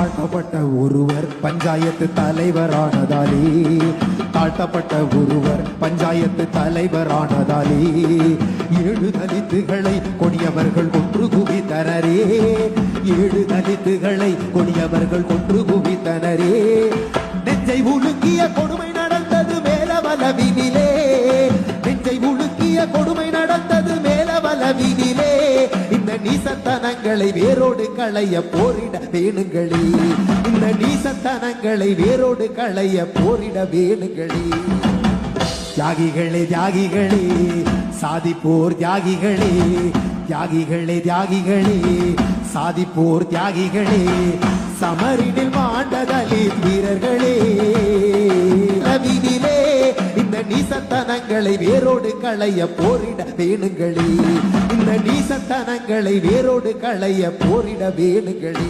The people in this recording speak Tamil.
தாழ்த்தப்பட்ட ஒருவர் பஞ்சாயத்து தலைவரானதாலே, தாழ்த்தப்பட்ட ஒருவர் பஞ்சாயத்து தலைவரானதாலே, 7 தலித்துகளை கொடியவர்கள் கொன்று குவித்தனரே, 7 தலித்துகளை கொடியவர்கள் கொன்று குவித்தனரே. நெஞ்சை உலுக்கிய கொடுமை நடந்தது மேலவலவினிலே, நெஞ்சை உலுக்கிய கொடுமை நடந்தது மேலவலவினிலே. இந்த நீசத்தனங்களை வேரோடு களைய போரிட வேணுங்களே, இந்த நீசத்தனங்களை வேரோடு களைய போரிட வேணுங்களே. தியாகிகளே தியாகிகளே சாதிப்போர் தியாகிகளே, தியாகிகளே தியாகிகளே சாதிப்போர் தியாகிகளே, சமரினில் மாண்ட தலித் வீரர்களே. லவினிலே இந்த நீசத்தனங்களை வேரோடு களைய போரிட வேணுங்களே, இந்த நீசத்தனங்களை வேரோடு களைய போரிட வேணுங்களே.